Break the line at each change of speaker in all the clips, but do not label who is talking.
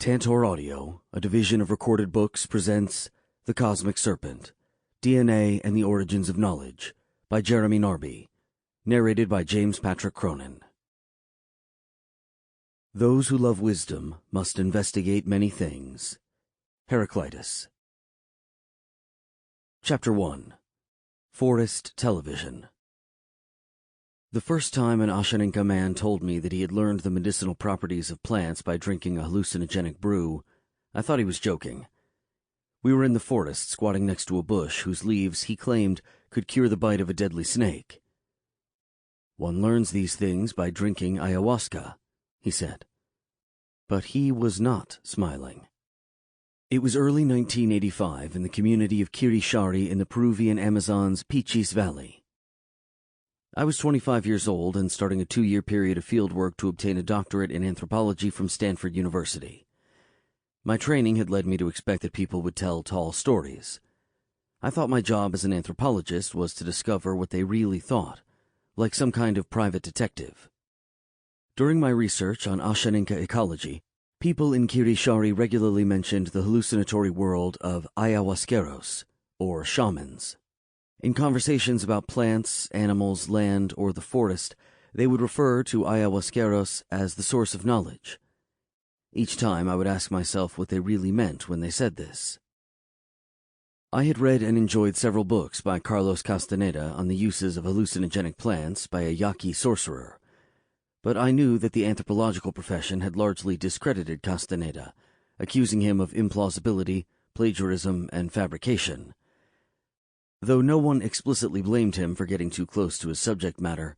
Tantor Audio, a division of Recorded Books, presents The Cosmic Serpent, DNA and the Origins of Knowledge, by Jeremy Narby, narrated by James Patrick Cronin. Those who love wisdom must investigate many things. Heraclitus. Chapter 1. Forest Television. The first time an Ashaninka man told me that he had learned the medicinal properties of plants by drinking a hallucinogenic brew, I thought he was joking. We were in the forest, squatting next to a bush whose leaves, he claimed, could cure the bite of a deadly snake. One learns these things by drinking ayahuasca, he said. But he was not smiling. It was early 1985 in the community of Kirishari in the Peruvian Amazon's Pichis Valley. I was 25 years old and starting a 2-year period of fieldwork to obtain a doctorate in anthropology from Stanford University. My training had led me to expect that people would tell tall stories. I thought my job as an anthropologist was to discover what they really thought, like some kind of private detective. During my research on Ashaninka ecology, people in Kirishari regularly mentioned the hallucinatory world of ayahuasqueros, or shamans. In conversations about plants, animals, land, or the forest, they would refer to ayahuasqueros as the source of knowledge. Each time I would ask myself what they really meant when they said this. I had read and enjoyed several books by Carlos Castaneda on the uses of hallucinogenic plants by a Yaqui sorcerer, but I knew that the anthropological profession had largely discredited Castaneda, accusing him of implausibility, plagiarism, and fabrication. Though no one explicitly blamed him for getting too close to his subject matter,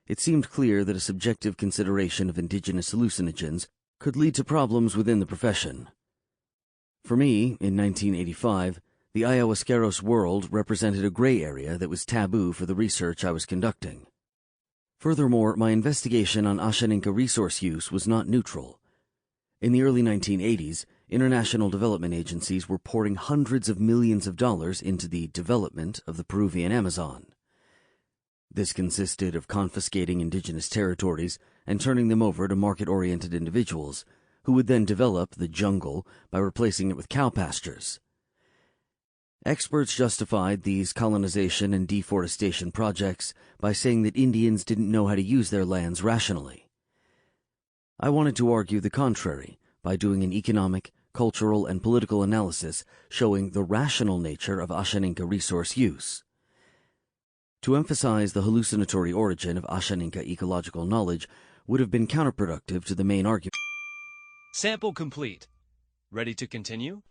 it seemed clear that a subjective consideration of indigenous hallucinogens could lead to problems within the profession. For me, in 1985, the ayahuasqueros world represented a gray area that was taboo for the research I was conducting. Furthermore, my investigation on Ashaninka resource use was not neutral. In the early 1980s, international development agencies were pouring hundreds of millions of dollars into the development of the Peruvian Amazon. This consisted of confiscating indigenous territories and turning them over to market-oriented individuals, who would then develop the jungle by replacing it with cow pastures. Experts justified these colonization and deforestation projects by saying that Indians didn't know how to use their lands rationally. I wanted to argue the contrary by doing an economic, cultural, and political analysis showing the rational nature of Ashaninka resource use. To emphasize the hallucinatory origin of Ashaninka ecological knowledge would have been counterproductive to the main argument.
Sample complete. Ready to continue?